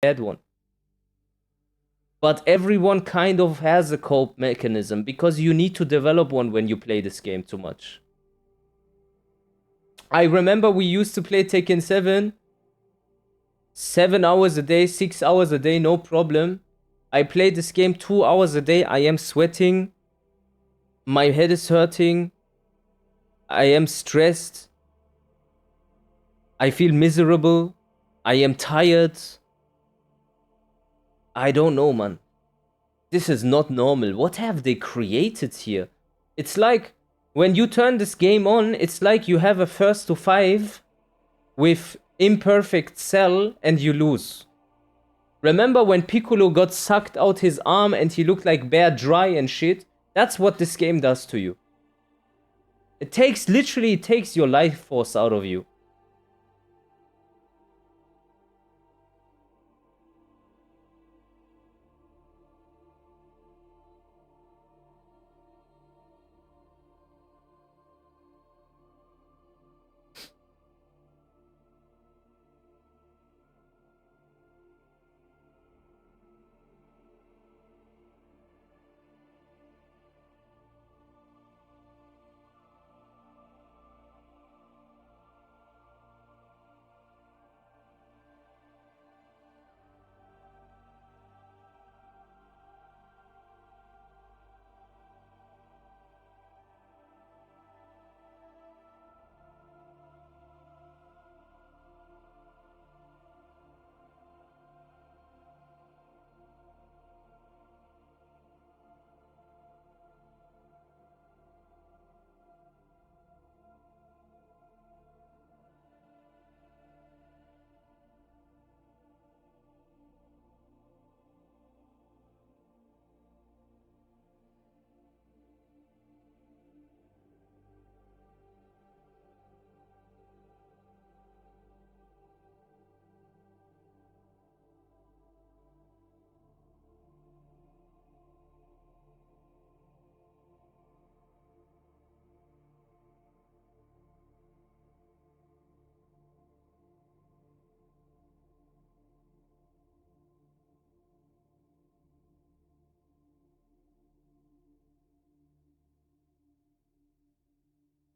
bad one. But everyone kind of has a cope mechanism because you need to develop one when you play this game too much. I remember we used to play Tekken 7, 7 hours a day, 6 hours a day, no problem. I play this game 2 hours a day, I am sweating, my head is hurting, I am stressed, I feel miserable, I am tired. I don't know, man. This is not normal. What have they created here? It's like, when you turn this game on, it's like you have a first to 5 with imperfect cell and you lose. Remember when Piccolo got sucked out his arm and he looked like Bear Dry and shit? That's what this game does to you. It literally takes your life force out of you.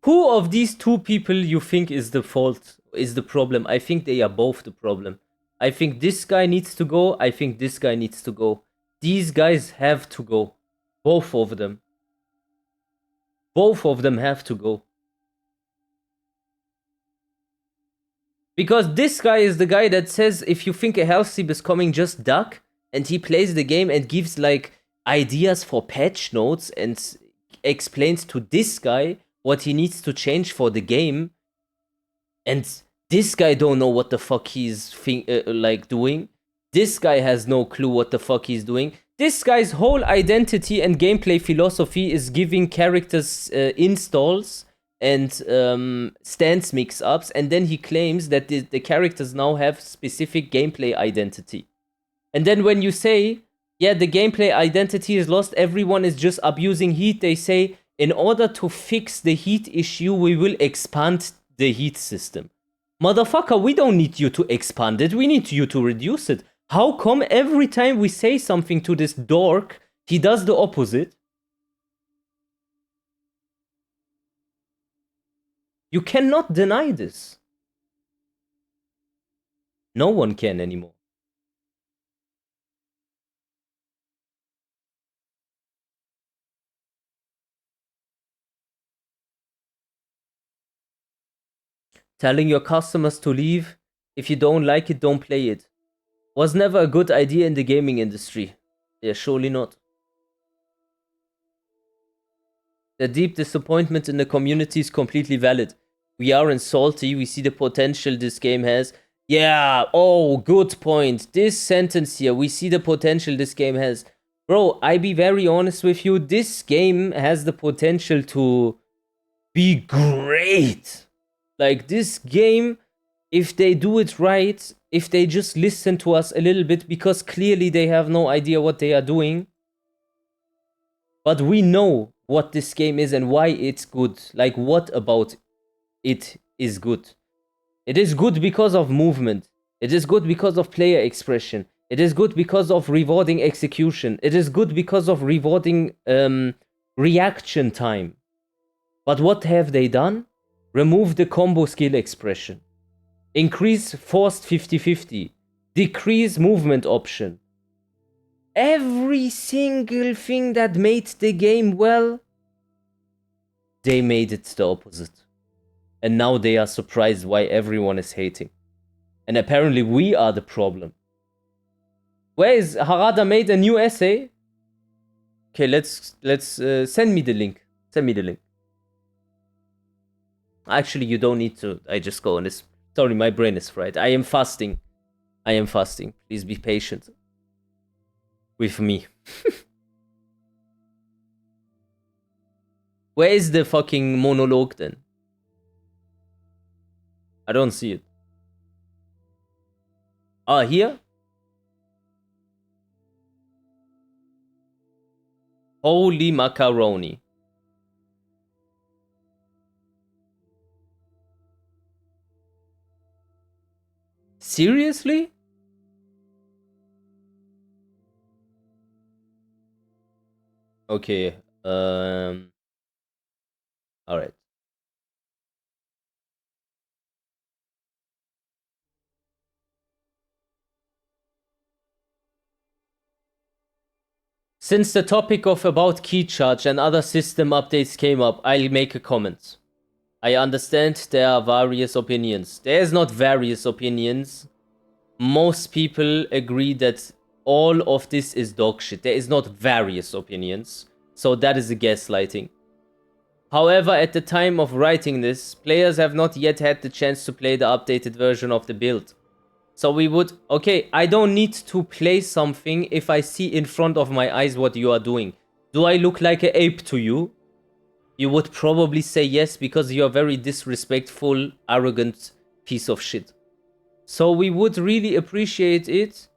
Who of these two people you think is the fault, is the problem? I think they are both the problem. I think this guy needs to go. I think this guy needs to go. These guys have to go. Both of them. Both of them have to go. Because this guy is the guy that says if you think a healthy is coming, just duck. And he plays the game and gives like ideas for patch notes and explains to this guy what he needs to change for the game, and this guy don't know what the fuck he's like doing. This guy has no clue what the fuck he's doing. This guy's whole identity and gameplay philosophy is giving characters installs and stance mix-ups, and then he claims that the characters now have specific gameplay identity. And then when you say, yeah, the gameplay identity is lost, everyone is just abusing heat, they say, in order to fix the heat issue, we will expand the heat system. Motherfucker, we don't need you to expand it, we need you to reduce it. How come every time we say something to this dork, he does the opposite? You cannot deny this. No one can anymore. Telling your customers to leave, if you don't like it, don't play it, was never a good idea in the gaming industry. Yeah, surely not. The deep disappointment in the community is completely valid. We aren't salty, we see the potential this game has. Yeah, oh, good point. This sentence here, we see the potential this game has. Bro, I be very honest with you, this game has the potential to be great. Like, this game, if they do it right, if they just listen to us a little bit, because clearly they have no idea what they are doing. But we know what this game is and why it's good. Like, what about it is good? It is good because of movement. It is good because of player expression. It is good because of rewarding execution. It is good because of rewarding reaction time. But what have they done? Remove the combo skill expression. Increase forced 50-50. Decrease movement option. Every single thing that made the game well, they made it the opposite. And now they are surprised why everyone is hating. And apparently we are the problem. Where is Harada made a new essay? Okay, let's send me the link. Send me the link. Actually, you don't need to. I just go on this. Sorry, my brain is fried. I am fasting. I am fasting. Please be patient with me. Where is the fucking monologue then? I don't see it. Ah, here? Holy macaroni. Seriously? Okay. All right. Since the topic of about key charge and other system updates came up, I'll make a comment. I understand there are various opinions. There is not various opinions. Most people agree that all of this is dog shit. There is not various opinions. So that is a gaslighting. However, at the time of writing this, players have not yet had the chance to play the updated version of the build. So we would... Okay, I don't need to play something if I see in front of my eyes what you are doing. Do I look like an ape to you? You would probably say yes, because you're a very disrespectful, arrogant piece of shit. So we would really appreciate it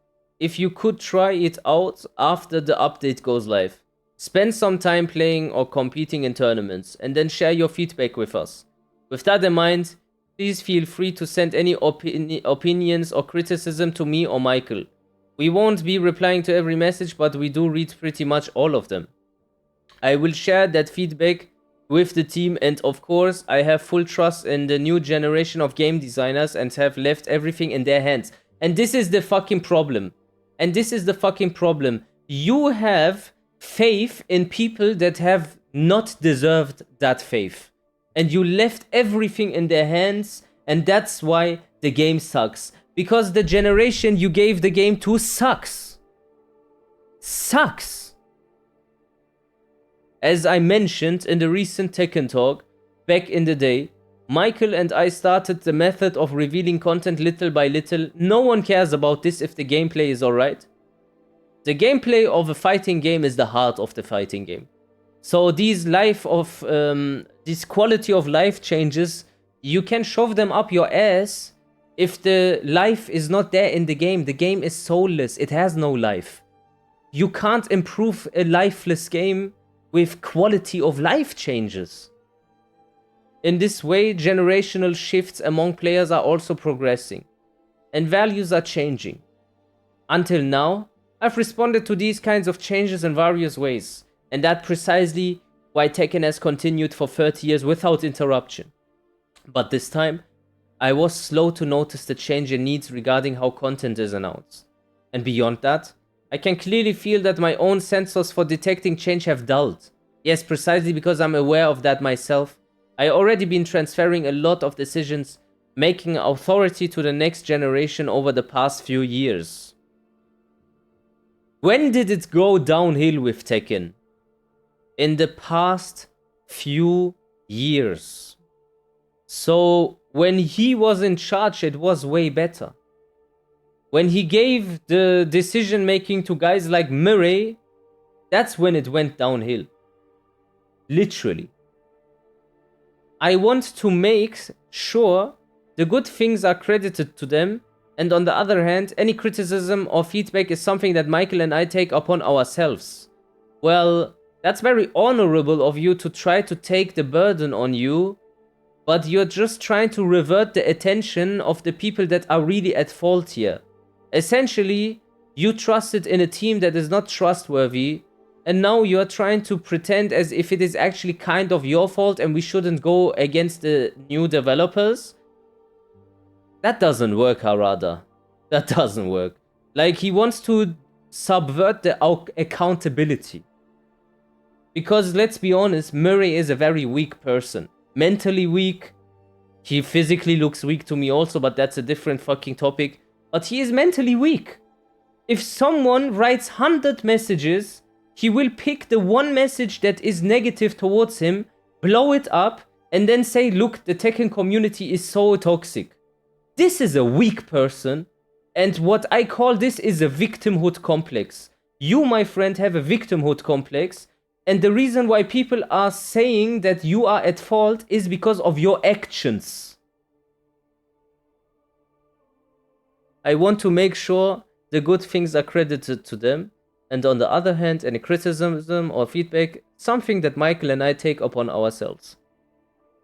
if you could try it out after the update goes live. Spend some time playing or competing in tournaments, and then share your feedback with us. With that in mind, please feel free to send any opinions or criticism to me or Michael. We won't be replying to every message, but we do read pretty much all of them. I will share that feedback with the team, and of course, I have full trust in the new generation of game designers and have left everything in their hands. And this is the fucking problem. And this is the fucking problem. You have faith in people that have not deserved that faith. And you left everything in their hands, and that's why the game sucks. Because the generation you gave the game to sucks. Sucks. As I mentioned in the recent Tekken talk, back in the day, Michael and I started the method of revealing content little by little. No one cares about this if the gameplay is alright. The gameplay of a fighting game is the heart of the fighting game. So these quality of life changes, you can shove them up your ass if the life is not there in the game. The game is soulless, it has no life. You can't improve a lifeless game with quality of life changes. In this way, generational shifts among players are also progressing, and values are changing. Until now, I've responded to these kinds of changes in various ways, and that's precisely why Tekken has continued for 30 years without interruption. But this time, I was slow to notice the change in needs regarding how content is announced. And beyond that, I can clearly feel that my own sensors for detecting change have dulled. Yes, precisely because I'm aware of that myself. I already been transferring a lot of decisions, making authority to the next generation over the past few years. When did it go downhill with Tekken? In the past few years. So when he was in charge, it was way better. When he gave the decision making to guys like Murray, that's when it went downhill. Literally. I want to make sure the good things are credited to them, and on the other hand, any criticism or feedback is something that Michael and I take upon ourselves. Well, that's very honorable of you to try to take the burden on you, but you're just trying to revert the attention of the people that are really at fault here. Essentially, You trusted in a team that is not trustworthy, and now you are trying to pretend as if it is actually kind of your fault and we shouldn't go against the new developers? That doesn't work, Harada. That doesn't work. Like, he wants to subvert the accountability. Because, let's be honest, Murray is a very weak person. Mentally weak. He physically looks weak to me also, but that's a different fucking topic. But he is mentally weak. If someone writes 100 messages, he will pick the one message that is negative towards him, blow it up, and then say, look, the Tekken community is so toxic. This is a weak person, and what I call this is a victimhood complex. You, my friend, have a victimhood complex, and the reason why people are saying that you are at fault is because of your actions. I want to make sure the good things are credited to them, and on the other hand, any criticism or feedback, something that Michael and I take upon ourselves.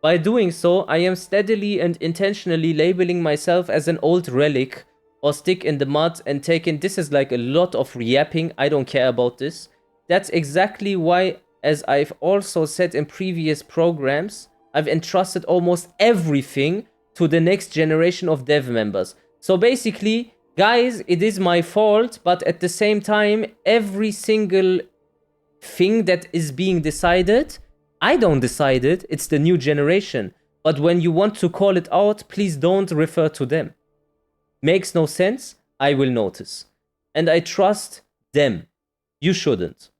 By doing so, I am steadily and intentionally labeling myself as an old relic or stick in the mud and taking this is like a lot of yapping. I don't care about this. That's exactly why, as I've also said in previous programs, I've entrusted almost everything to the next generation of dev members. So basically, guys, it is my fault, but at the same time, every single thing that is being decided, I don't decide it, it's the new generation. But when you want to call it out, please don't refer to them. Makes no sense, I will notice. And I trust them. You shouldn't.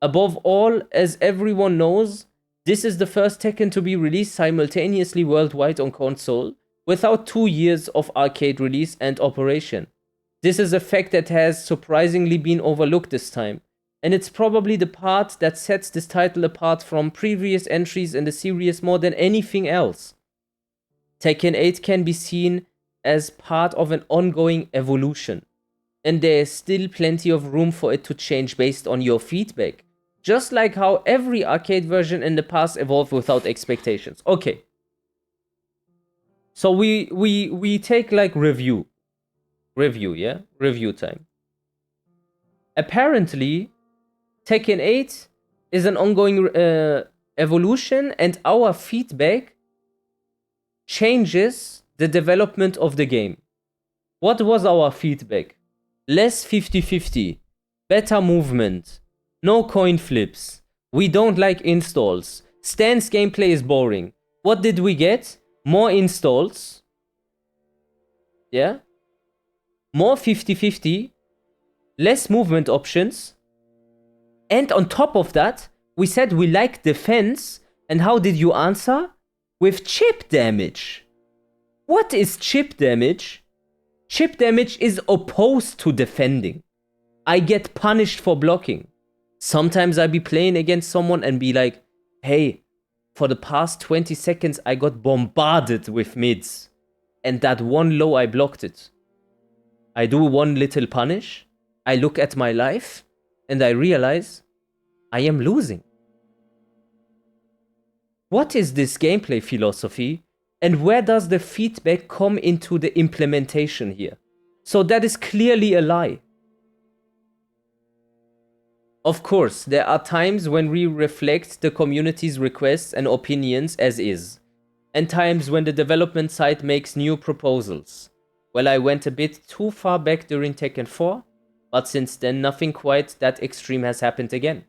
Above all, as everyone knows, this is the first Tekken to be released simultaneously worldwide on console, without 2 years of arcade release and operation. This is a fact that has surprisingly been overlooked this time, and it's probably the part that sets this title apart from previous entries in the series more than anything else. Tekken 8 can be seen as part of an ongoing evolution, and there is still plenty of room for it to change based on your feedback, just like how every arcade version in the past evolved without expectations. Okay. So we take like review, yeah? Review time. Apparently, Tekken 8 is an ongoing evolution, and our feedback changes the development of the game. What was our feedback? Less 50-50, better movement, no coin flips, we don't like installs, stance gameplay is boring. What did we get? More installs. Yeah? More 50-50, less movement options. And on top of that, we said we like defense. And how did you answer? With chip damage. What is chip damage? Chip damage is opposed to defending. I get punished for blocking. Sometimes I be playing against someone and be like, hey, for the past 20 seconds I got bombarded with mids. And that one low I blocked it. I do one little punish. I look at my life and I realize I am losing. What is this gameplay philosophy? And where does the feedback come into the implementation here? So that is clearly a lie. Of course, there are times when we reflect the community's requests and opinions as is, and times when the development side makes new proposals. Well, I went a bit too far back during Tekken 4, but since then nothing quite that extreme has happened again.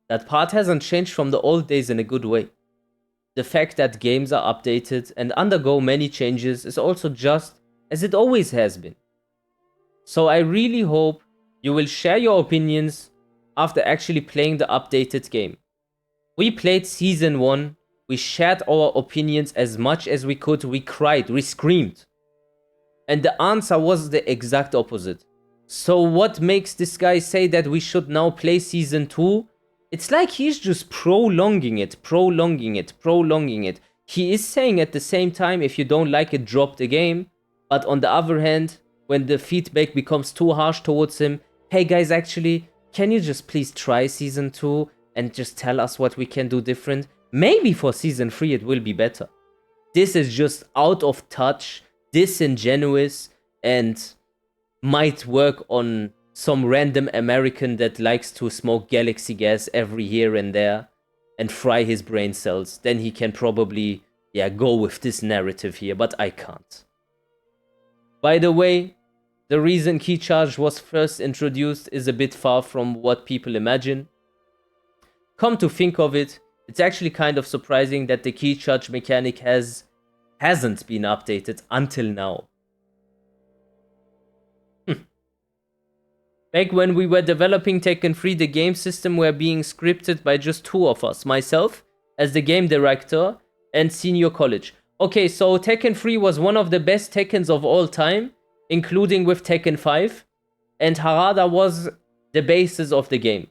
That part hasn't changed from the old days in a good way. The fact that games are updated and undergo many changes is also just as it always has been. So I really hope you will share your opinions after actually playing the updated game. We played Season 1, we shared our opinions as much as we could, we cried, we screamed. And the answer was the exact opposite. So what makes this guy say that we should now play Season 2? It's like he's just prolonging it. He is saying at the same time, if you don't like it, drop the game. But on the other hand, when the feedback becomes too harsh towards him, hey guys, actually, can you just please try Season 2 and just tell us what we can do different? Maybe for Season 3 it will be better. This is just out of touch, disingenuous, and might work on some random American that likes to smoke galaxy gas every here and there and fry his brain cells, then he can probably, yeah, go with this narrative here, but I can't. By the way, the reason key charge was first introduced is a bit far from what people imagine. Come to think of it, it's actually kind of surprising that the key charge mechanic hasn't been updated until now. Back when we were developing Tekken 3, the game system were being scripted by just two of us, myself as the game director and senior college. Okay, so Tekken 3 was one of the best Tekkens of all time, including with Tekken 5, and Harada was the basis of the game.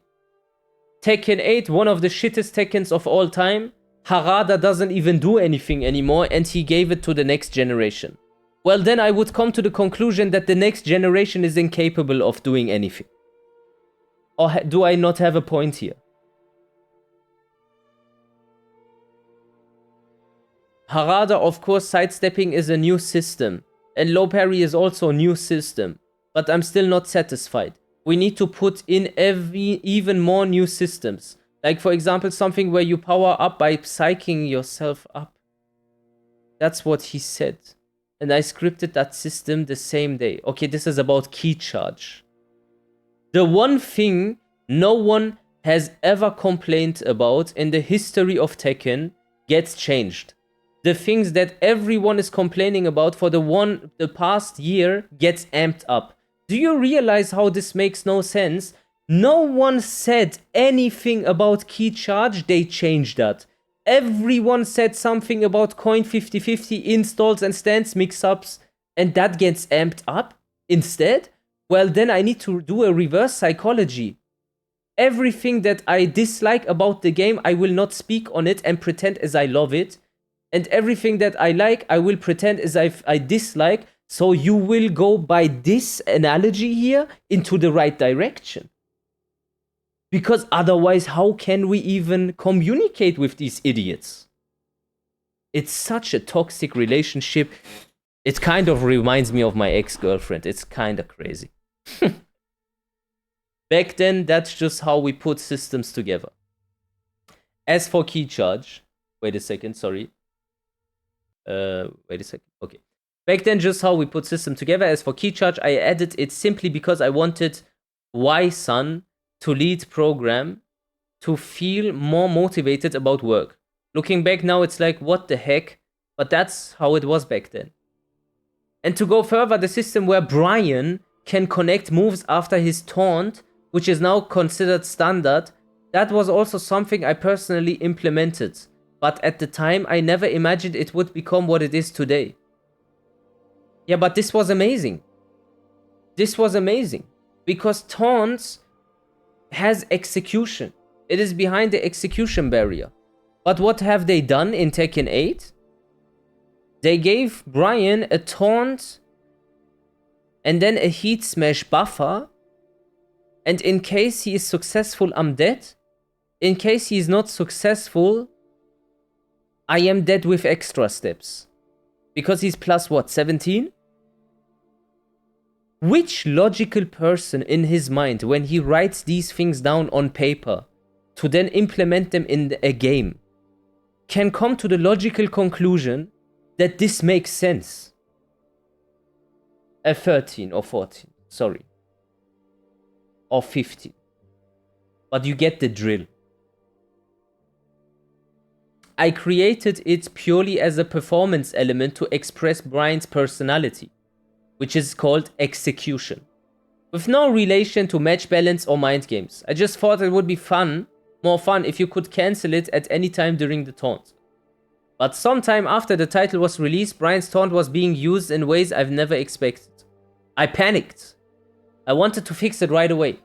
Tekken 8, one of the shittest Tekkens of all time, Harada doesn't even do anything anymore and he gave it to the next generation. Well, then I would come to the conclusion that the next generation is incapable of doing anything. Or do I not have a point here? Harada, of course, sidestepping is a new system. And low parry is also a new system. But I'm still not satisfied. We need to put in even more new systems. Like, for example, something where you power up by psyching yourself up. That's what he said. And I scripted that system the same day. Okay, this is about key charge. The one thing no one has ever complained about in the history of Tekken gets changed. The things that everyone is complaining about for the past year gets amped up. Do you realize how this makes no sense? No one said anything about key charge, they changed that. Everyone said something about coin 50-50 installs and stance mix-ups, and that gets amped up instead? Well, then I need to do a reverse psychology. Everything that I dislike about the game, I will not speak on it and pretend as I love it. And everything that I like, I will pretend as I dislike. So you will go by this analogy here into the right direction. Because otherwise, how can we even communicate with these idiots? It's such a toxic relationship. It kind of reminds me of my ex-girlfriend. It's kind of crazy. Back then, that's just how we put systems together. As for key charge, wait a second, sorry. Wait a second, okay. Back then, just how we put system together. As for key charge, I added it simply because I wanted Y-Sun to lead program to feel more motivated about work. Looking back now, it's like, what the heck? But that's how it was back then. And to go further, the system where Brian can connect moves after his taunt, which is now considered standard, that was also something I personally implemented. But at the time, I never imagined it would become what it is today. Yeah, but this was amazing. This was amazing. Because taunts has execution. It is behind the execution barrier. But what have they done in Tekken 8? They gave Brian a taunt and then a heat smash buffer. And in case he is successful, I'm dead. In case he is not successful, I am dead with extra steps. Because he's plus what, 17? Which logical person in his mind, when he writes these things down on paper, to then implement them in a game, can come to the logical conclusion that this makes sense? A 13 or 14, sorry. Or 15. But you get the drill. I created it purely as a performance element to express Brian's personality, which is called execution, with no relation to match balance or mind games. I just thought it would be more fun if you could cancel it at any time during the taunt. But sometime after the title was released, Brian's taunt was being used in ways I've never expected. I panicked. I wanted to fix it right away.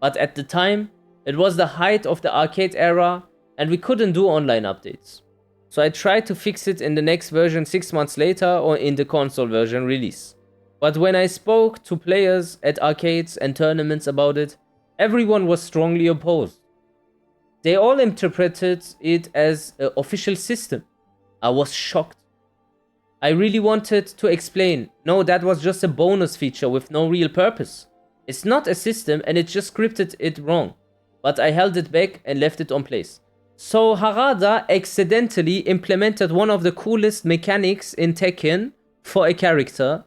But at the time, it was the height of the arcade era and we couldn't do online updates. So I tried to fix it in the next version 6 months later or in the console version release. But when I spoke to players at arcades and tournaments about it, everyone was strongly opposed. They all interpreted it as an official system. I was shocked. I really wanted to explain. No, that was just a bonus feature with no real purpose. It's not a system and it just scripted it wrong. But I held it back and left it on place. So Harada accidentally implemented one of the coolest mechanics in Tekken for a character.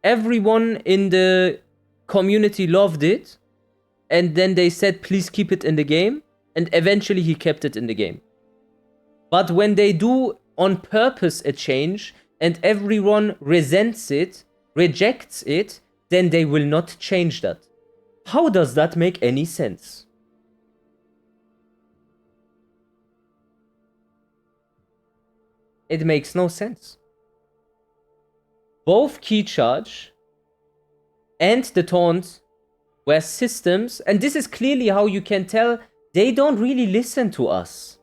Everyone in the community loved it. And then they said, please keep it in the game. And eventually he kept it in the game. But when they do on purpose a change, and everyone resents it, rejects it, then they will not change that. How does that make any sense? It makes no sense. Both key charge and the taunt were systems, and this is clearly how you can tell they don't really listen to us.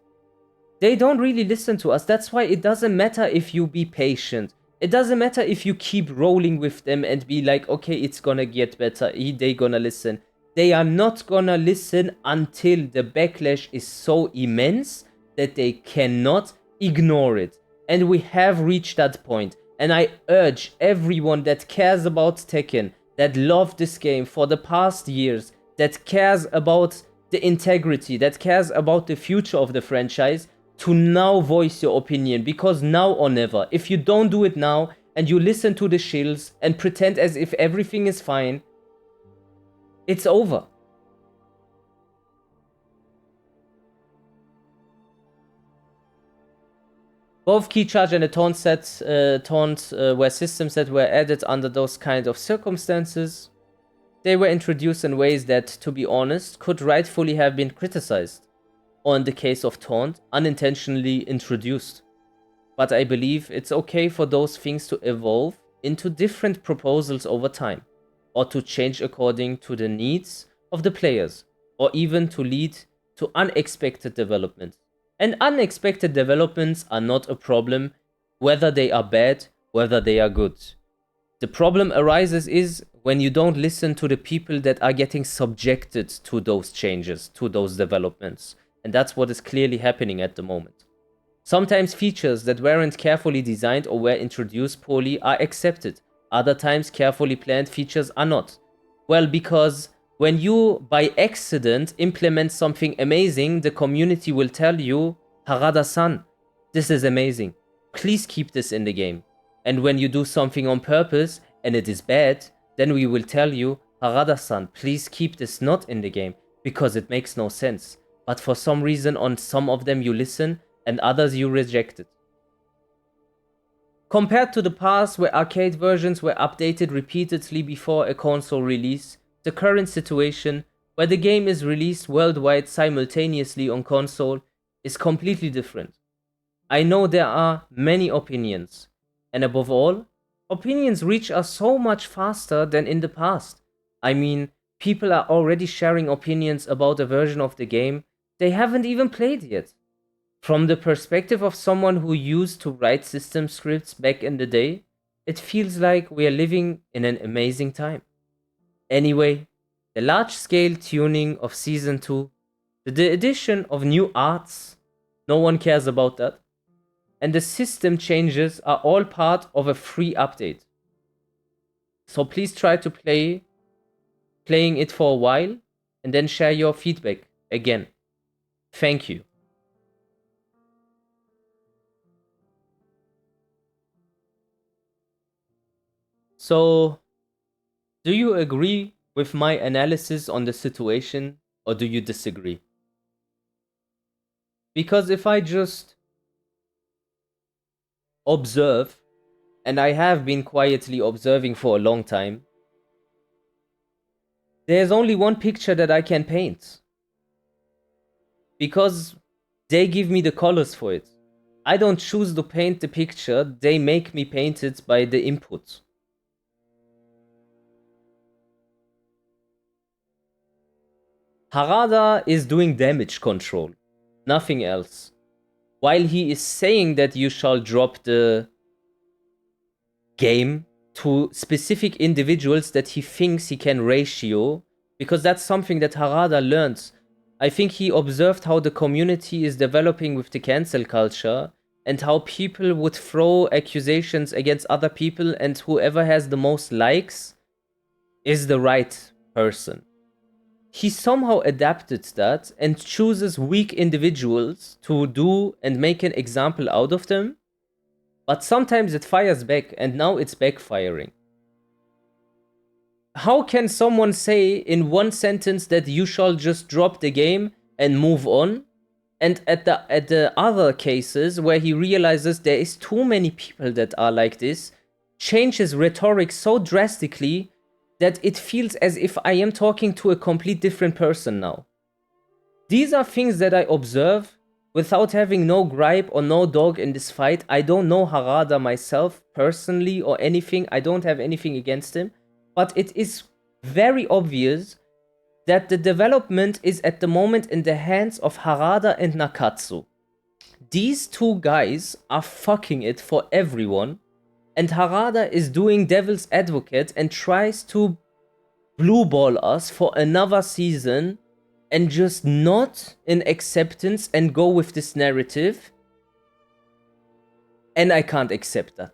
They don't really listen to us. That's why it doesn't matter if you be patient. It doesn't matter if you keep rolling with them and be like, okay, it's gonna get better. They gonna listen. They are not gonna listen until the backlash is so immense that they cannot ignore it. And we have reached that point. And I urge everyone that cares about Tekken, that loved this game for the past years, that cares about the integrity, that cares about the future of the franchise, to now voice your opinion, because now or never. If you don't do it now and you listen to the shills and pretend as if everything is fine, it's over. Both key charge and the taunt were systems that were added under those kind of circumstances. They were introduced in ways that, to be honest, could rightfully have been criticized, or in the case of taunt, unintentionally introduced. But I believe it's okay for those things to evolve into different proposals over time, or to change according to the needs of the players, or even to lead to unexpected developments. And unexpected developments are not a problem, whether they are bad, whether they are good. The problem arises is when you don't listen to the people that are getting subjected to those changes, to those developments. And that's what is clearly happening at the moment. Sometimes features that weren't carefully designed or were introduced poorly are accepted. Other times carefully planned features are not. Well, because when you by accident implement something amazing, the community will tell you, Harada-san, this is amazing. Please keep this in the game. And when you do something on purpose and it is bad, then we will tell you, Harada-san, please keep this not in the game, because it makes no sense. But for some reason on some of them you listen and others you reject it. Compared to the past where arcade versions were updated repeatedly before a console release, the current situation where the game is released worldwide simultaneously on console is completely different. I know there are many opinions, and above all, opinions reach us so much faster than in the past. I mean, people are already sharing opinions about a version of the game they haven't even played yet. From the perspective of someone who used to write system scripts back in the day, it feels like we are living in an amazing time. Anyway, the large-scale tuning of Season 2, the addition of new arts, no one cares about that, and the system changes are all part of a free update. So please try to playing it for a while, and then share your feedback again. Thank you. So, do you agree with my analysis on the situation, or do you disagree? Because if I just observe, and I have been quietly observing for a long time, there's only one picture that I can paint. Because they give me the colors for it. I don't choose to paint the picture, they make me paint it by the input. Harada is doing damage control, nothing else. While he is saying that you shall drop the game to specific individuals that he thinks he can ratio, because that's something that Harada learns. I think he observed how the community is developing with the cancel culture, and how people would throw accusations against other people, and whoever has the most likes is the right person. He somehow adapted that and chooses weak individuals to do and make an example out of them, but sometimes it fires back, and now it's backfiring. How can someone say in one sentence that you shall just drop the game and move on, and at the other cases where he realizes there is too many people that are like this, change his rhetoric so drastically that it feels as if I am talking to a complete different person now? These are things that I observe without having no gripe or no dog in this fight. I don't know Harada myself personally or anything. I don't have anything against him. But it is very obvious that the development is at the moment in the hands of Harada and Nakatsu. These two guys are fucking it for everyone, and Harada is doing devil's advocate and tries to blue ball us for another season and just not in acceptance and go with this narrative. And I can't accept that.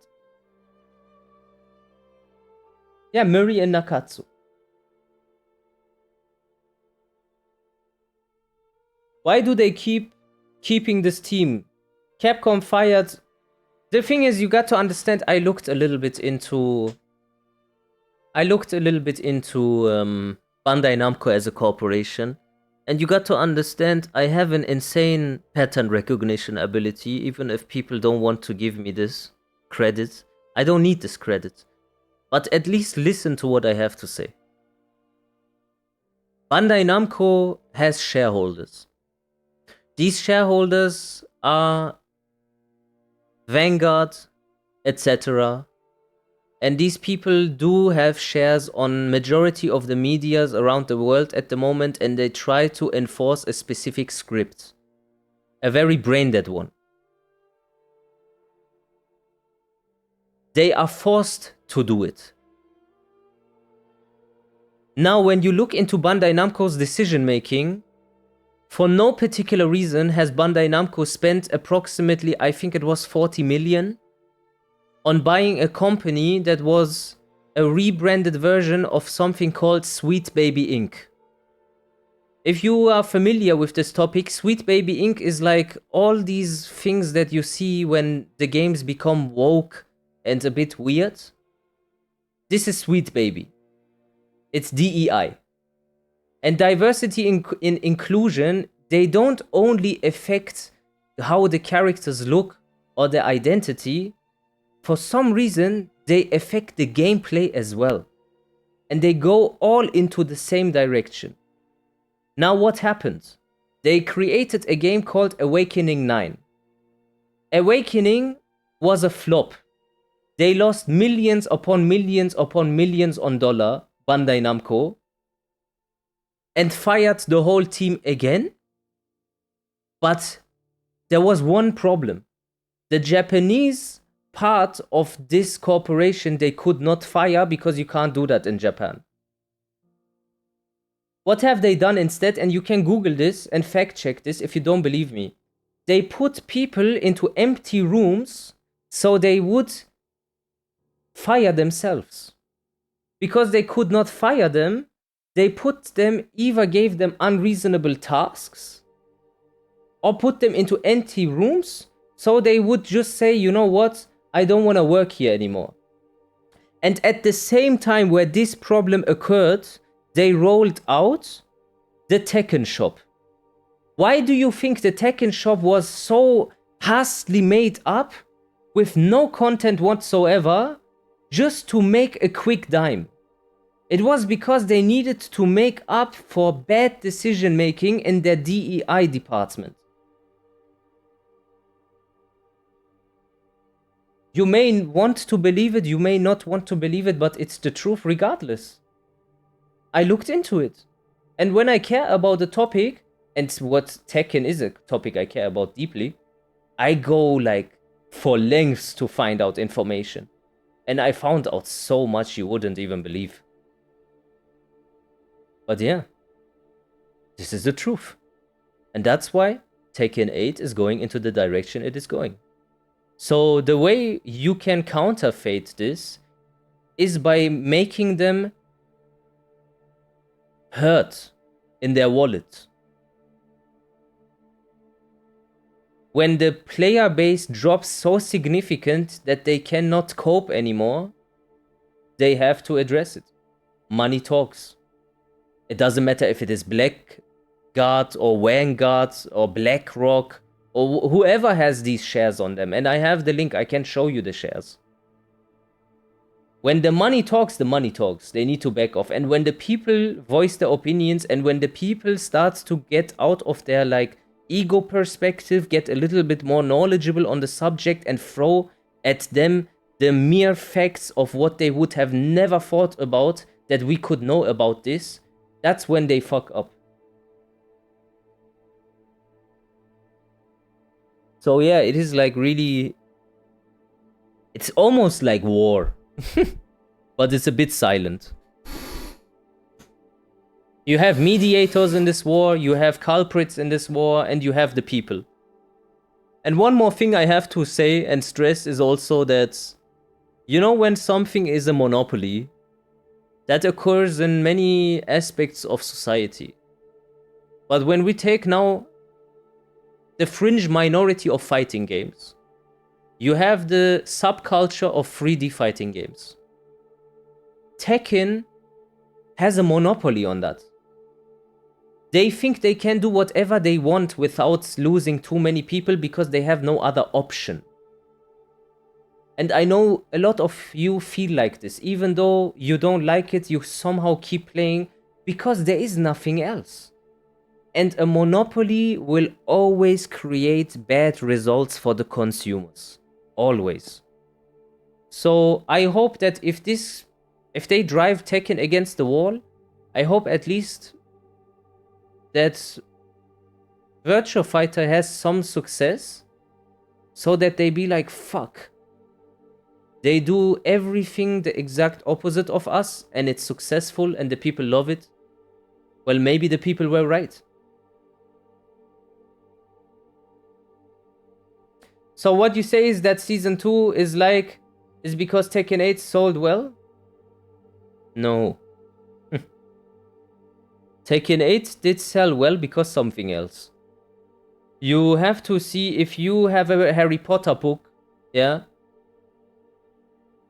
Yeah, Murray and Nakatsu. Why do they keeping this team? Capcom fired. The thing is, you got to understand, I looked a little bit into Bandai Namco as a corporation, and you got to understand I have an insane pattern recognition ability, even if people don't want to give me this credit. I don't need this credit. But at least listen to what I have to say. Bandai Namco has shareholders. These shareholders are Vanguard, etc. And these people do have shares on majority of the medias around the world at the moment, and they try to enforce a specific script. A very brain-dead one. They are forced to do it. Now, when you look into Bandai Namco's decision-making, for no particular reason has Bandai Namco spent approximately, I think it was 40 million, on buying a company that was a rebranded version of something called Sweet Baby Inc. If you are familiar with this topic, Sweet Baby Inc. is like all these things that you see when the games become woke and a bit weird. This is Sweet Baby. It's DEI. And diversity in inclusion, they don't only affect how the characters look or their identity. For some reason, they affect the gameplay as well. And they go all into the same direction. Now what happened? They created a game called Awakening 9. Awakening was a flop. They lost millions upon millions upon millions on dollar, Bandai Namco, and fired the whole team again. But there was one problem. The Japanese part of this corporation they could not fire because you can't do that in Japan. What have they done instead? And you can Google this and fact check this if you don't believe me. They put people into empty rooms so they would fire themselves. Because they could not fire them, they either gave them unreasonable tasks or put them into empty rooms so they would just say, you know what, I don't want to work here anymore. And at the same time where this problem occurred, they rolled out the Tekken shop. Why do you think the Tekken shop was so hastily made up with no content whatsoever just to make a quick dime? It was because they needed to make up for bad decision making in their DEI department. You may want to believe it, you may not want to believe it, but it's the truth regardless. I looked into it. And when I care about the topic, and what Tekken is a topic I care about deeply, I go like for lengths to find out information. And I found out so much you wouldn't even believe. But yeah, this is the truth. And that's why Tekken 8 is going into the direction it is going. So the way you can counterfeit this is by making them hurt in their wallet. When the player base drops so significant that they cannot cope anymore, they have to address it. Money talks. It doesn't matter if it is Blackguard or Vanguard or BlackRock or whoever has these shares on them. And I have the link, I can show you the shares. When the money talks, the money talks. They need to back off. And when the people voice their opinions and when the people start to get out of their like ego perspective, get a little bit more knowledgeable on the subject and throw at them the mere facts of what they would have never thought about, that we could know about this, that's when they fuck up. So yeah, it is like really, it's almost like war. But it's a bit silent. You have mediators in this war, you have culprits in this war, and you have the people. And one more thing I have to say and stress is also that, you know, when something is a monopoly, that occurs in many aspects of society. But when we take now the fringe minority of fighting games, you have the subculture of 3D fighting games. Tekken has a monopoly on that. They think they can do whatever they want without losing too many people because they have no other option. And I know a lot of you feel like this. Even though you don't like it, you somehow keep playing because there is nothing else. And a monopoly will always create bad results for the consumers. Always. So I hope that if they drive Tekken against the wall, I hope at least that Virtua Fighter has some success so that they be like, fuck. They do everything the exact opposite of us and it's successful and the people love it. Well, maybe the people were right. So what you say is that Season 2 is because Tekken 8 sold well? No. Tekken 8 did sell well because something else. You have to see if you have a Harry Potter book, yeah?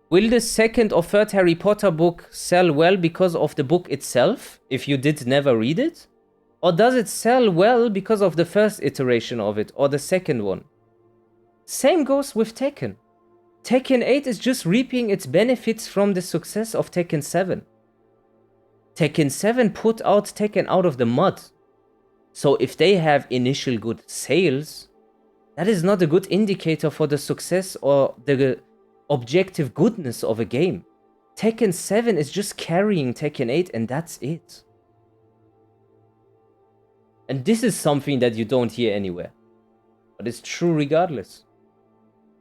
Will the second or third Harry Potter book sell well because of the book itself, if you did never read it? Or does it sell well because of the first iteration of it, or the second one? Same goes with Tekken. Tekken 8 is just reaping its benefits from the success of Tekken 7. Tekken 7 put out Tekken out of the mud. So if they have initial good sales, that is not a good indicator for the success or the objective goodness of a game. Tekken 7 is just carrying Tekken 8 and that's it. And this is something that you don't hear anywhere. But it's true regardless.